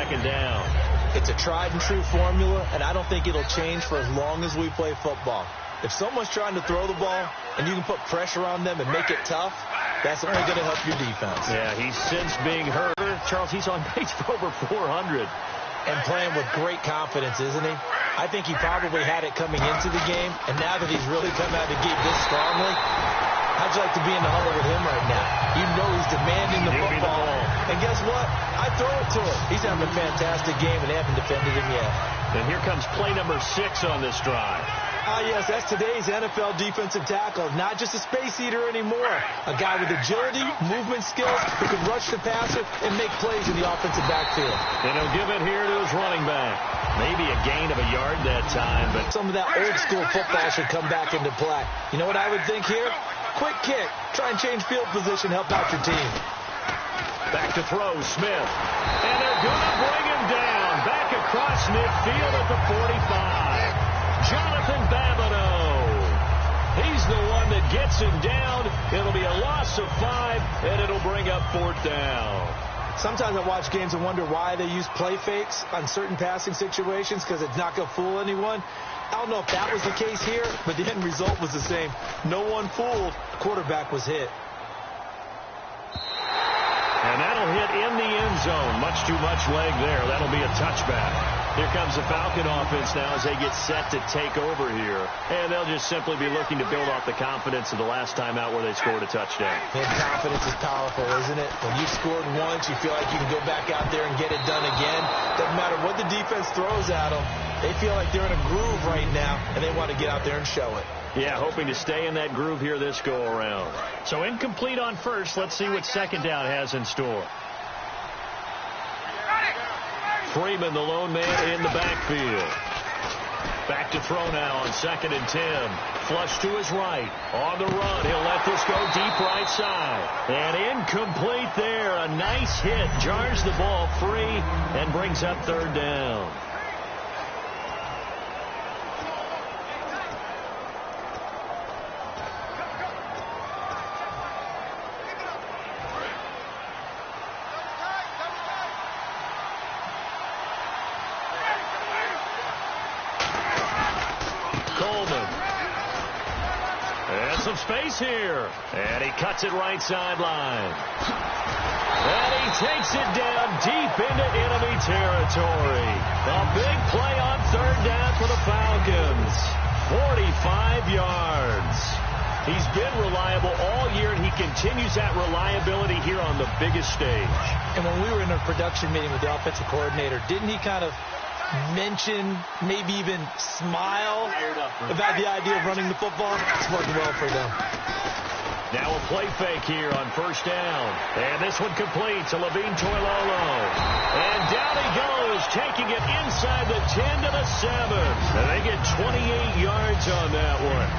second down. It's a tried and true formula, and I don't think it'll change for as long as we play football. If someone's trying to throw the ball and you can put pressure on them and make it tough, that's only going to help your defense. Yeah, he's since being hurt. Charles, he's on pace for over 400. And playing with great confidence, isn't he? I think he probably had it coming into the game, and now that he's really come out of the gate this strongly, how'd you like to be in the huddle with him right now? You know he's demanding the football. And guess what? I throw it to him. He's having a fantastic game, and they haven't defended him yet. And here comes play number 6 on this drive. Yes, that's today's NFL defensive tackle. Not just a space eater anymore. A guy with agility, movement skills, who can rush the passer and make plays in the offensive backfield. And he'll give it here to his running back. Maybe a gain of a yard that time, but some of that old school football should come back into play. You know what I would think here? Quick kick. Try and change field position, help out your team. Back to throw, Smith. And they're going to bring him down. Back across midfield at the 45. Jonathan Babineau. He's the one that gets him down. It'll be a loss of 5, and it'll bring up 4th down. Sometimes I watch games and wonder why they use play fakes on certain passing situations, because it's not going to fool anyone. I don't know if that was the case here, but the end result was the same. No one fooled. Quarterback was hit. And that'll hit in the end zone. Much too much leg there. That'll be a touchback. Here comes the Falcon offense now as they get set to take over here. And they'll just simply be looking to build off the confidence of the last time out where they scored a touchdown. And confidence is powerful, isn't it? When you've scored once, you feel like you can go back out there and get it done again. Doesn't matter what the defense throws at them. They feel like they're in a groove right now, and they want to get out there and show it. Yeah, hoping to stay in that groove here this go-around. So incomplete on first. Let's see what second down has in store. Freeman, the lone man in the backfield. Back to throw now on 2nd and 10. Flush to his right. On the run. He'll let this go deep right side. And incomplete there. A nice hit. Jars the ball free and brings up 3rd down. Some space here. And he cuts it right sideline. And he takes it down deep into enemy territory. A big play on 3rd down for the Falcons. 45 yards. He's been reliable all year, and he continues that reliability here on the biggest stage. And when we were in a production meeting with the offensive coordinator, didn't he kind of mention, maybe even smile about the idea of running the football? It's working well for them. Now a play fake here on 1st down. And this one complete to Levine Toilolo. And down he goes, taking it inside the 10 to the 7. And they get 28 yards on that one.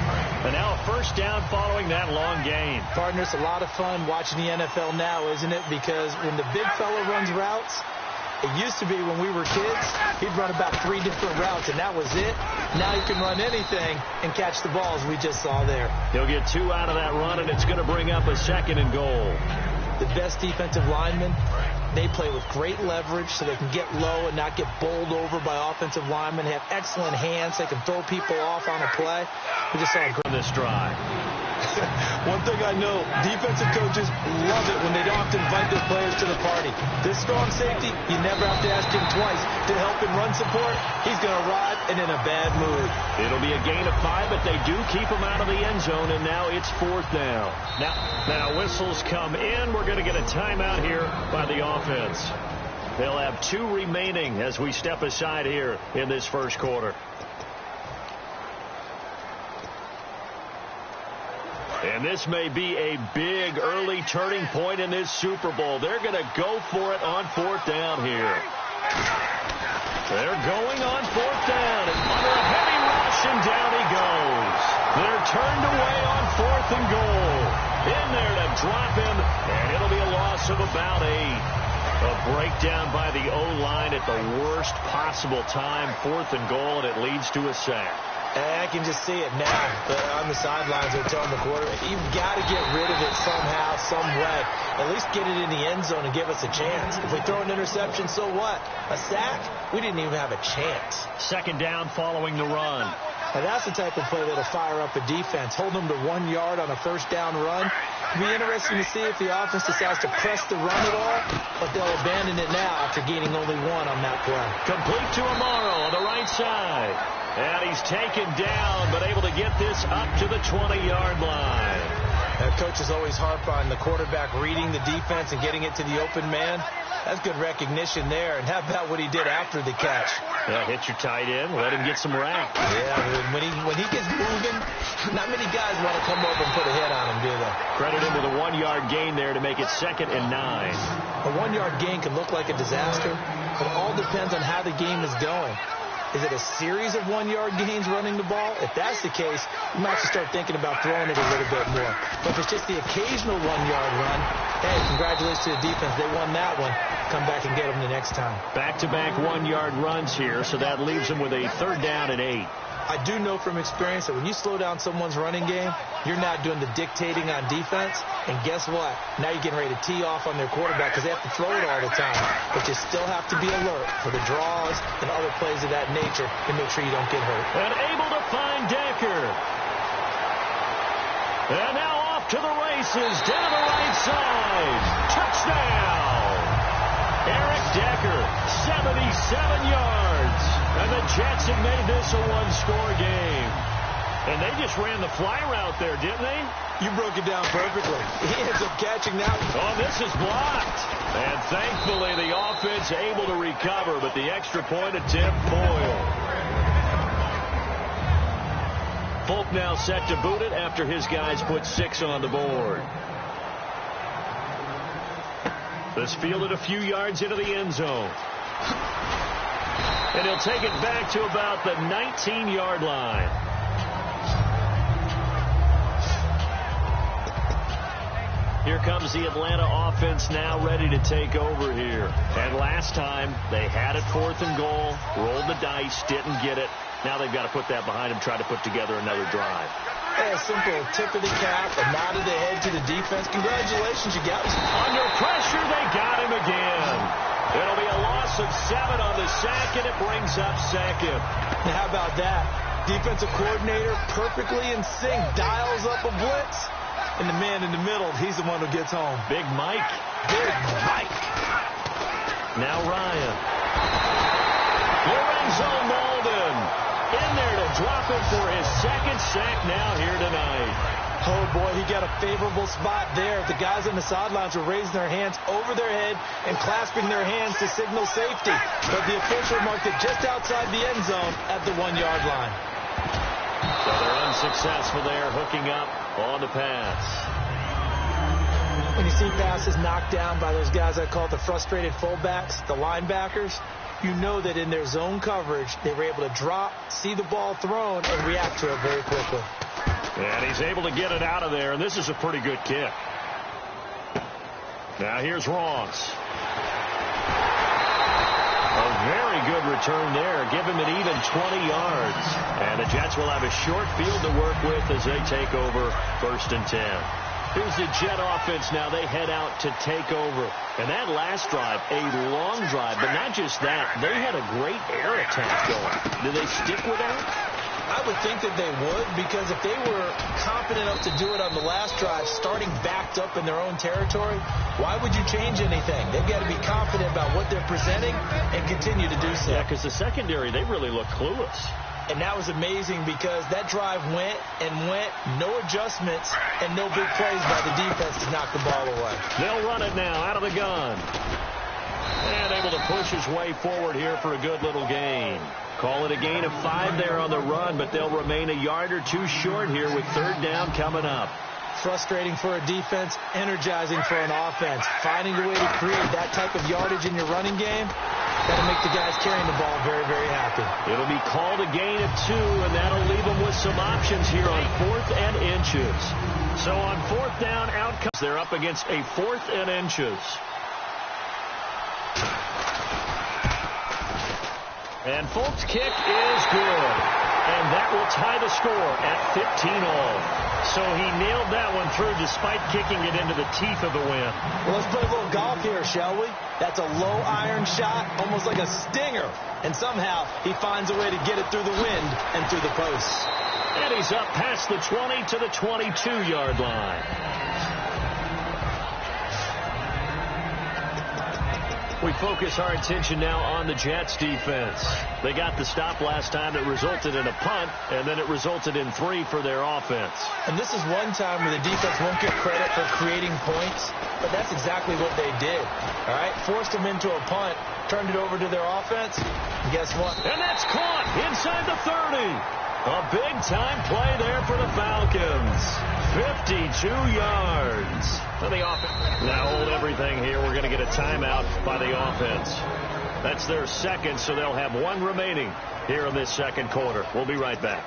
And now a 1st down following that long gain. Partners, a lot of fun watching the NFL now, isn't it? Because when the big fella runs routes, it used to be when we were kids, he'd run about 3 different routes, and that was it. Now he can run anything and catch the balls we just saw there. He'll get 2 out of that run, and it's going to bring up a 2nd and goal. The best defensive linemen, they play with great leverage so they can get low and not get bowled over by offensive linemen. They have excellent hands. They can throw people off on a play. We just saw a great this drive. One thing I know, defensive coaches love it when they don't have to invite their players to the party. This strong safety, you never have to ask him twice to help in run support. He's going to arrive and in a bad mood. It'll be a gain of 5, but they do keep him out of the end zone, and now it's 4th down. Now whistles come in. We're going to get a timeout here by the offense. They'll have 2 remaining as we step aside here in this first quarter. And this may be a big early turning point in this Super Bowl. They're going to go for it on 4th down here. They're going on 4th down. And under a heavy rush, and down he goes. They're turned away on 4th and goal. In there to drop him, and it'll be a loss of about 8. A breakdown by the O-line at the worst possible time. 4th and goal, and it leads to a sack. And I can just see it now. On the sidelines, they're telling the quarterback, you've got to get rid of it somehow, some way. At least get it in the end zone and give us a chance. If we throw an interception, so what? A sack? We didn't even have a chance. Second down following the run. Now that's the type of play that'll fire up a defense. Hold them to 1 yard on a first down run. It'll be interesting to see if the offense decides to press the run at all, but they'll abandon it now after gaining only 1 on that play. Complete to Amaro on the right side. And he's taken down, but able to get this up to the 20-yard line. Coaches always harp on the quarterback reading the defense and getting it to the open man. That's good recognition there. And how about what he did after the catch? Yeah, hit your tight end, let him get some rack. Yeah, when he gets moving, not many guys want to come over and put a hit on him, do they? Credit him with a 1-yard gain there to make it 2nd and 9. A 1-yard gain can look like a disaster, but it all depends on how the game is going. Is it a series of 1-yard gains running the ball? If that's the case, you might have to start thinking about throwing it a little bit more. But if it's just the occasional 1-yard run, hey, congratulations to the defense. They won that one. Come back and get them the next time. Back-to-back 1-yard runs here, so that leaves them with a 3rd down and 8. I do know from experience that when you slow down someone's running game, you're not doing the dictating on defense. And guess what? Now you're getting ready to tee off on their quarterback because they have to throw it all the time. But you still have to be alert for the draws and other plays of that nature to make sure you don't get hurt. And able to find Decker. And now off to the races down the right side. Touchdown! Eric Decker, 77 yards. And the Jets have made this a 1-score game. And they just ran the fly route there, didn't they? You broke it down perfectly. He ends up catching that one. Oh, this is blocked. And thankfully, the offense able to recover, but the extra point attempt foiled. Folk now set to boot it after his guys put 6 on the board. This fielded a few yards into the end zone. And he'll take it back to about the 19-yard line. Here comes the Atlanta offense now ready to take over here. And last time, they had it 4th and goal, rolled the dice, didn't get it. Now they've got to put that behind them, try to put together another drive. Yeah, simple tip of the cap, a nod of the head to the defense. Congratulations, you guys. Under pressure, they got him again. It'll be a loss of 7 on the sack, and it brings up 2nd. Now, how about that? Defensive coordinator perfectly in sync, dials up a blitz. And the man in the middle, he's the one who gets home. Big Mike. Big Mike. Now Ryan. Lorenzo Malden in there to drop it for his 2nd sack now here tonight. Oh, boy, he got a favorable spot there. The guys on the sidelines were raising their hands over their head and clasping their hands to signal safety. But the official marked it just outside the end zone at the 1-yard line. So they're unsuccessful there, hooking up on the pass. When you see passes knocked down by those guys I call the frustrated fullbacks, the linebackers, you know that in their zone coverage, they were able to drop, see the ball thrown, and react to it very quickly. And he's able to get it out of there, and this is a pretty good kick. Now here's Ross. A very good return there. Give him an even 20 yards. And the Jets will have a short field to work with as they take over 1st and 10. Here's the Jet offense now. They head out to take over. And that last drive, a long drive. But not just that. They had a great air attack going. Do they stick with that? I would think that they would, because if they were confident enough to do it on the last drive, starting backed up in their own territory, why would you change anything? They've got to be confident about what they're presenting and continue to do so. Yeah, because the secondary, they really look clueless. And that was amazing because that drive went and went, no adjustments, and no big plays by the defense to knock the ball away. They'll run it now out of the gun. And able to push his way forward here for a good little gain. Call it a gain of 5 there on the run, but they'll remain a yard or 2 short here with 3rd down coming up. Frustrating for a defense, energizing for an offense. Finding a way to create that type of yardage in your running game, that'll make the guys carrying the ball very, very happy. It'll be called a gain of 2, and that'll leave them with some options here on 4th and inches. So on 4th down, out comes. They're up against a 4th and inches. And Folk's kick is good. And that will tie the score at 15-all. So he nailed that one through despite kicking it into the teeth of the wind. Well, let's play a little golf here, shall we? That's a low iron shot, almost like a stinger. And somehow he finds a way to get it through the wind and through the posts. And he's up past the 20 to the 22-yard line. We focus our attention now on the Jets defense. They got the stop last time that resulted in a punt, and then it resulted in 3 for their offense. And this is one time where the defense won't get credit for creating points, but that's exactly what they did. All right, forced them into a punt, turned it over to their offense, and guess what? And that's caught inside the 30. A big-time play there for the Falcons. 52 yards for the offense. Now hold everything here. We're going to get a timeout by the offense. That's their second, so they'll have 1 remaining here in this second quarter. We'll be right back.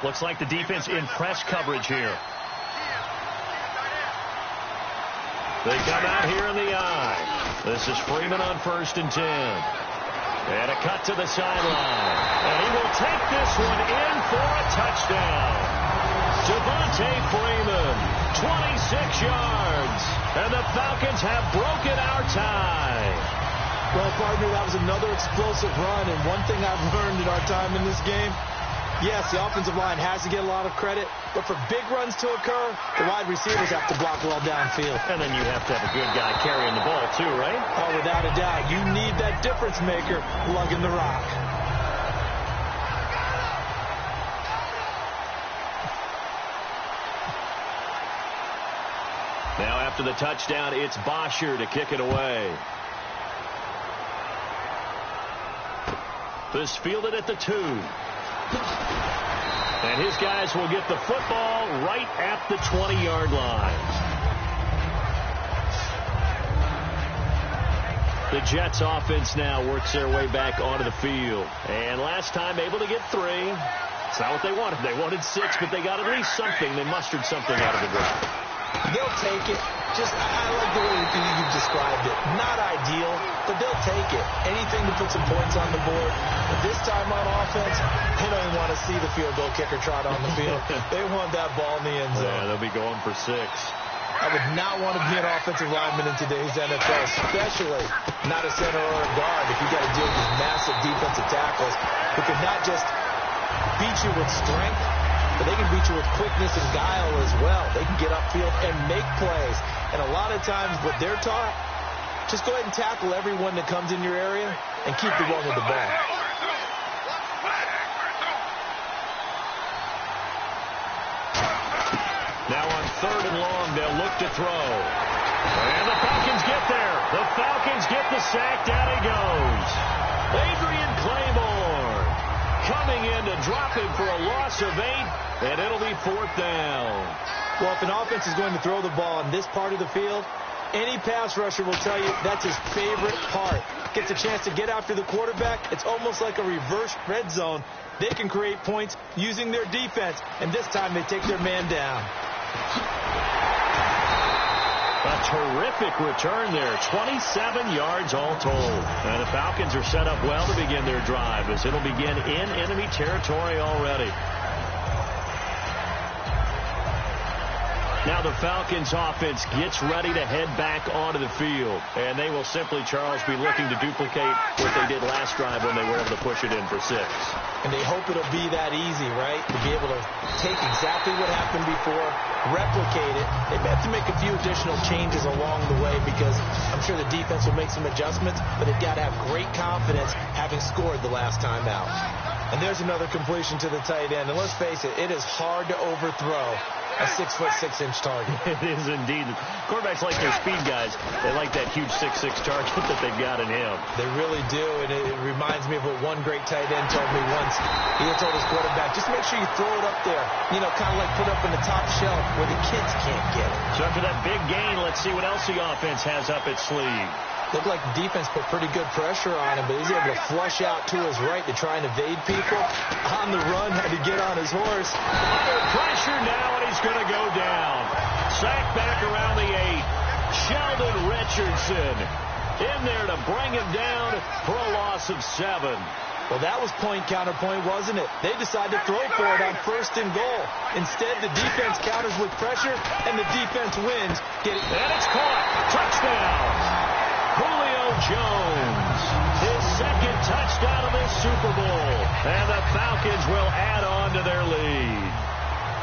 Looks like the defense in press coverage here. They come out here in the eye. This is Freeman on 1st and 10. And a cut to the sideline. And he will take this one in for a touchdown. Devontae Freeman, 26 yards. And the Falcons have broken our tie. Well, partner, that was another explosive run. And one thing I've learned in our time in this game, yes, the offensive line has to get a lot of credit. But for big runs to occur, the wide receivers have to block well downfield. And then you have to have a good guy carrying the ball, too, right? Oh, without a doubt. You need that difference maker lugging the rock. Now after the touchdown, it's Bosher to kick it away. This fielded at the 2. And his guys will get the football right at the 20-yard line. The Jets offense now works their way back onto the field. And last time able to get 3. It's not what they wanted. They wanted 6, but they got at least something. They mustered something out of the drive. They'll take it. I like the way you've described it. Not ideal, but they'll take it. Anything to put some points on the board. But this time on offense, they don't even want to see the field goal kicker trot on the field. They want that ball in the end zone. Yeah, they'll be going for 6. I would not want to be an offensive lineman in today's NFL, especially not a center or a guard if you got to deal with these massive defensive tackles who can not just beat you with strength, but they can beat you with quickness and guile as well. They can get upfield and make plays. And a lot of times what they're taught, just go ahead and tackle everyone that comes in your area and keep the one with the ball. Now on 3rd and long, they'll look to throw. And the Falcons get there. The Falcons get the sack. Down he goes. Adrian Claiborne coming in to drop him for a loss of 8, and it'll be 4th down. Well, if an offense is going to throw the ball in this part of the field, any pass rusher will tell you that's his favorite part. Gets a chance to get after the quarterback. It's almost like a reverse red zone. They can create points using their defense, and this time they take their man down. A terrific return there. 27 yards all told. And the Falcons are set up well to begin their drive as it'll begin in enemy territory already. Now the Falcons offense gets ready to head back onto the field. And they will simply, Charles, be looking to duplicate what they did last drive when they were able to push it in for 6. And they hope it'll be that easy, right? To be able to take exactly what happened before, replicate it. They may have to make a few additional changes along the way because I'm sure the defense will make some adjustments, but they've got to have great confidence having scored the last time out. And there's another completion to the tight end. And let's face it, it is hard to overthrow a 6'6" target. It is indeed. Quarterbacks like their speed guys. They like that huge 6'6" target that they've got in him. They really do, and it reminds me of what one great tight end told me once. He had told his quarterback, just make sure you throw it up there, kind of like put it up in the top shelf where the kids can't get it. So after that big gain, let's see what else the offense has up its sleeve. Looked like the defense put pretty good pressure on him, but he's able to flush out to his right to try and evade people. On the run, had to get on his horse. Under pressure now, and he's going to go down. Sacked back around the 8. Sheldon Richardson in there to bring him down for a loss of 7. Well, that was point counterpoint, wasn't it? They decided to throw for it on 1st and goal. Instead, the defense counters with pressure, and the defense wins. And it's caught. Touchdown. Julio Jones. His 2nd touchdown of this Super Bowl. And the Falcons will add on to their lead.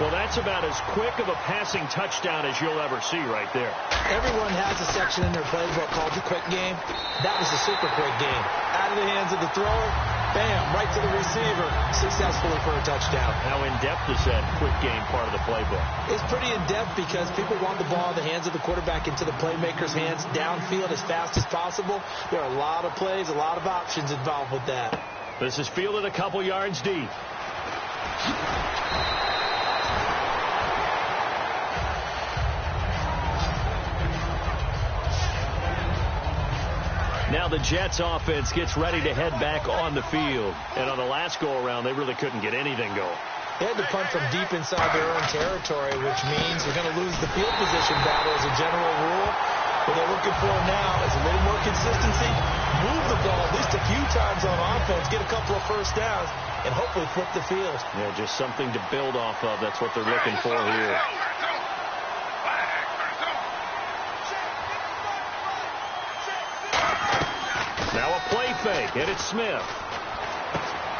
Well, that's about as quick of a passing touchdown as you'll ever see right there. Everyone has a section in their playbook called the quick game. That was a super quick game. Out of the hands of the thrower, bam, right to the receiver, successfully for a touchdown. How in-depth is that quick game part of the playbook? It's pretty in-depth because people want the ball in the hands of the quarterback into the playmaker's hands downfield as fast as possible. There are a lot of plays, a lot of options involved with that. This is fielded a couple yards deep. Now the Jets offense gets ready to head back on the field. And on the last go-around, they really couldn't get anything going. They had to punt from deep inside their own territory, which means they're going to lose the field position battle as a general rule. What they're looking for now is a little more consistency, move the ball at least a few times on offense, get a couple of first downs, and hopefully flip the field. Yeah, just something to build off of. That's what they're looking for here. Now a play fake, and it's Smith.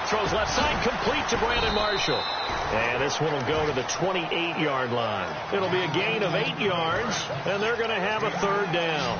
Throws left side, complete to Brandon Marshall. And this one will go to the 28-yard line. It'll be a gain of 8 yards, and they're going to have a 3rd down.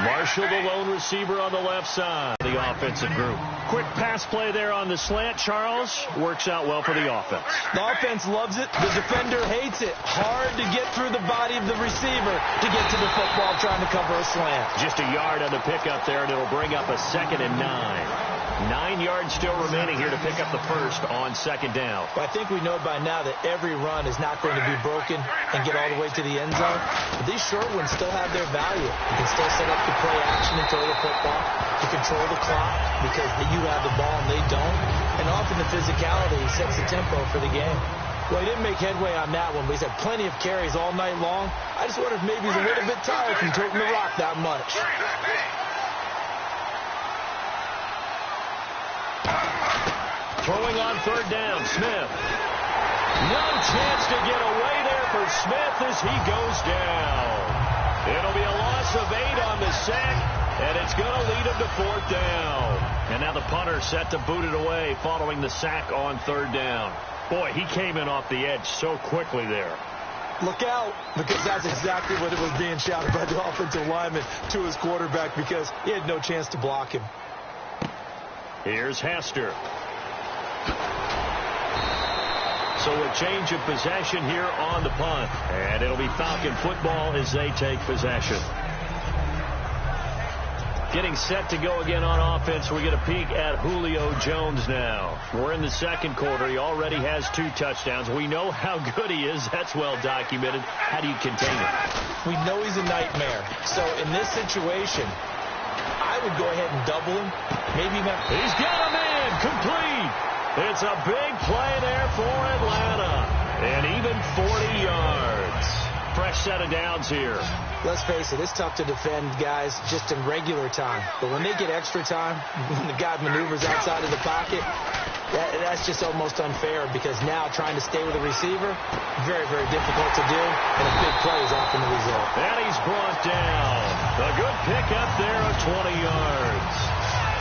Marshall, the lone receiver on the left side. The offensive group. Quick pass play there on the slant, Charles. Works out well for the offense. The offense loves it. The defender hates it. Hard to get through the body of the receiver to get to the football trying to cover a slant. Just a yard on the pickup there, and it'll bring up a 2nd and 9. 9 yards still remaining here to pick up the first on 2nd down. Well, I think we know by now that every run is not going to be broken and get all the way to the end zone. But these short ones still have their value. You can still set up the play action and throw the football to control the clock because you have the ball and they don't. And often the physicality sets the tempo for the game. Well, he didn't make headway on that one, but he's had plenty of carries all night long. I just wonder if maybe he's a little bit tired from toting the rock that much. Throwing on 3rd down, Smith. No chance to get away there for Smith as he goes down. It'll be a loss of 8 on the sack, and it's going to lead him to 4th down. And now the punter set to boot it away following the sack on 3rd down. Boy, he came in off the edge so quickly there. Look out, because that's exactly what it was being shouted by the offensive lineman to his quarterback because he had no chance to block him. Here's Hester. So a change of possession here on the punt. And it'll be Falcon football as they take possession. Getting set to go again on offense. We get a peek at Julio Jones now. We're in the 2nd quarter. He already has 2 touchdowns. We know how good he is. That's well documented. How do you contain him? We know he's a nightmare. So in this situation, I would go ahead and double him. Maybe not. He's got a man complete. It's a big play there for Atlanta. And even 40 yards. Fresh set of downs here. Let's face it, it's tough to defend guys just in regular time. But when they get extra time, when the guy maneuvers outside of the pocket, that's just almost unfair because now trying to stay with the receiver, very, very difficult to do, and a big play is often the result. And he's brought down. A good pickup there of 20 yards.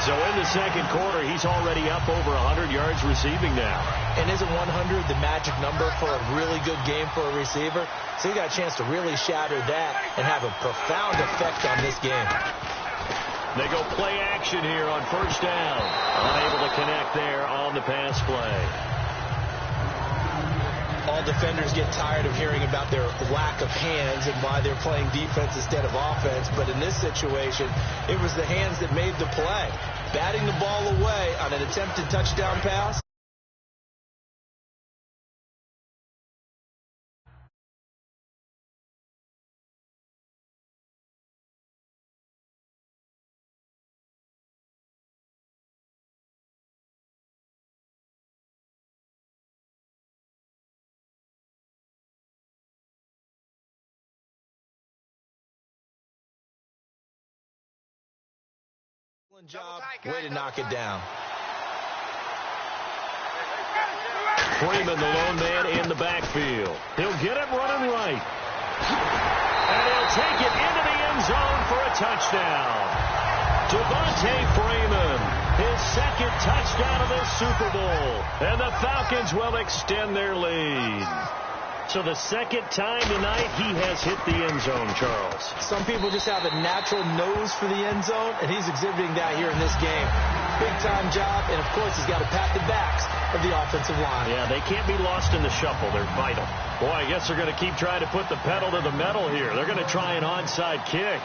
So in the 2nd quarter, he's already up over 100 yards receiving now. And isn't 100 the magic number for a really good game for a receiver? So he got a chance to really shatter that and have a profound effect on this game. They go play action here on 1st down. Unable to connect there on the pass play. All defenders get tired of hearing about their lack of hands and why they're playing defense instead of offense. But in this situation, it was the hands that made the play. Batting the ball away on an attempted touchdown pass. Job. Way to knock it down. Freeman, the lone man in the backfield. He'll get it running right. And he'll take it into the end zone for a touchdown. Devontae Freeman, his second touchdown of this Super Bowl. And the Falcons will extend their lead. So the second time tonight he has hit the end zone, Charles. Some people just have a natural nose for the end zone, and he's exhibiting that here in this game. Big-time job, and, of course, he's got to pat the backs of the offensive line. Yeah, they can't be lost in the shuffle. They're vital. Boy, I guess they're going to keep trying to put the pedal to the metal here. They're going to try an onside kick.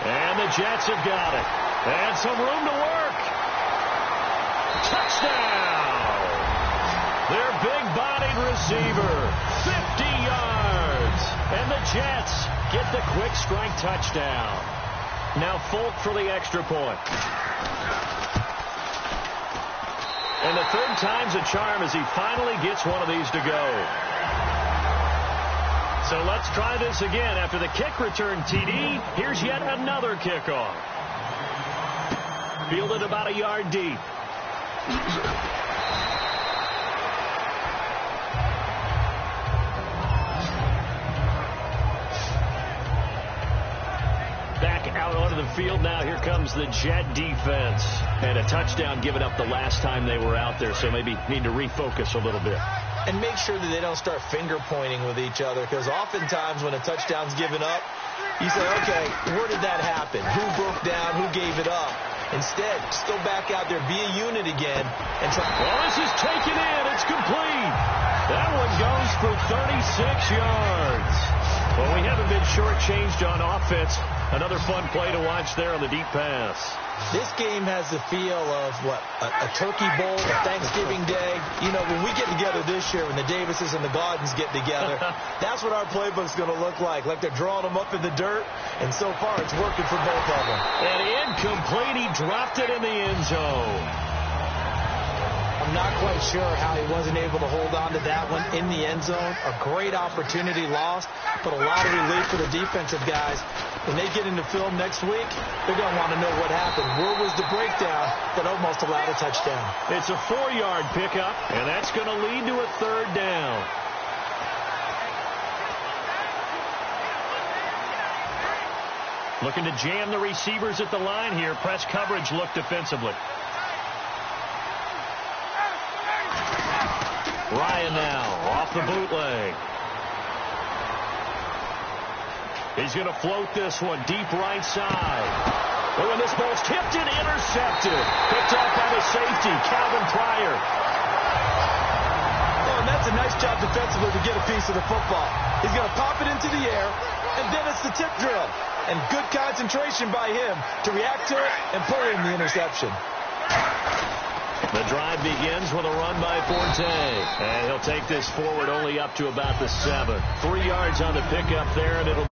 And the Jets have got it. And some room to work. Touchdown! Their big-bodied receiver, 50 yards. And the Jets get the quick strike touchdown. Now Folk for the extra point. And the third time's a charm as he finally gets one of these to go. So let's try this again. After the kick return TD, here's yet another kickoff. Fielded about a yard deep. Back out onto the field now. Here comes the Jet defense. And a touchdown given up the last time they were out there, so maybe need to refocus a little bit. And make sure that they don't start finger-pointing with each other, because oftentimes when a touchdown's given up, you say, okay, where did that happen? Who broke down? Who gave it up? Instead, just go back out there, be a unit again. And try. Well, this is taken in. It's complete. That one goes for 36 yards. Well, we haven't been shortchanged on offense. Another fun play to watch there on the deep pass. This game has the feel of, what, a turkey bowl, a Thanksgiving day. You know, when we get together this year, when the Davises and the Gardens get together, that's what our playbook's going to look like they're drawing them up in the dirt, and so far it's working for both of them. And incomplete, he dropped it in the end zone. I'm not quite sure how he wasn't able to hold on to that one in the end zone. A great opportunity lost, but a lot of relief for the defensive guys. When they get into film next week, they're going to want to know what happened. Where was the breakdown that almost allowed a touchdown? It's a 4-yard pickup, and that's going to lead to a third down. Looking to jam the receivers at the line here. Press coverage look defensively. Ryan now off the bootleg. He's going to float this one deep right side. Oh, and this ball's tipped and intercepted. Picked off by the safety, Calvin Pryor. Oh, and that's a nice job defensively to get a piece of the football. He's going to pop it into the air, and then it's the tip drill. And good concentration by him to react to it and pull in the interception. The drive begins with a run by Forte. And he'll take this forward only up to about the 7. 3 yards on the pickup there, and it'll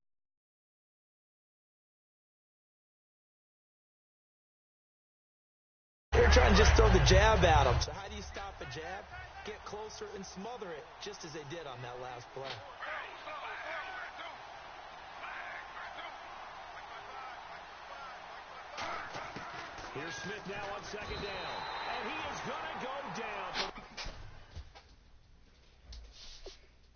they're trying to just throw the jab at him. So how do you stop a jab? Get closer and smother it, just as they did on that last play. Here's Smith now on second down. And he is going to go down.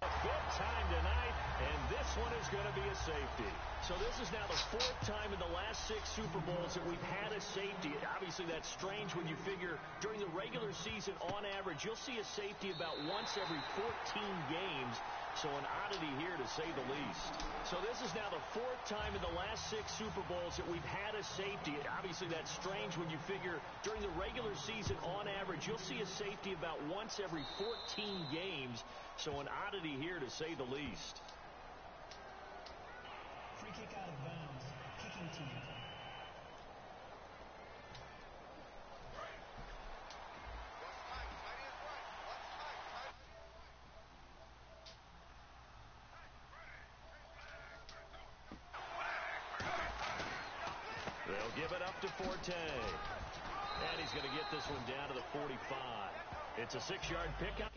A good time tonight, and this one is going to be a safety. So this is now the 4th time in the last 6 Super Bowls that we've had a safety. Obviously, that's strange when you figure during the regular season, on average, you'll see a safety about once every 14 games. So an oddity here, to say the least. So this is now the 4th time in the last 6 Super Bowls that we've had a safety. Obviously, that's strange when you figure during the regular season, on average, you'll see a safety about once every 14 games. So an oddity here, to say the least. Free kick out of bounds. Kicking team. They'll give it up to Forte. And he's going to get this one down to the 45. It's a 6-yard pickup.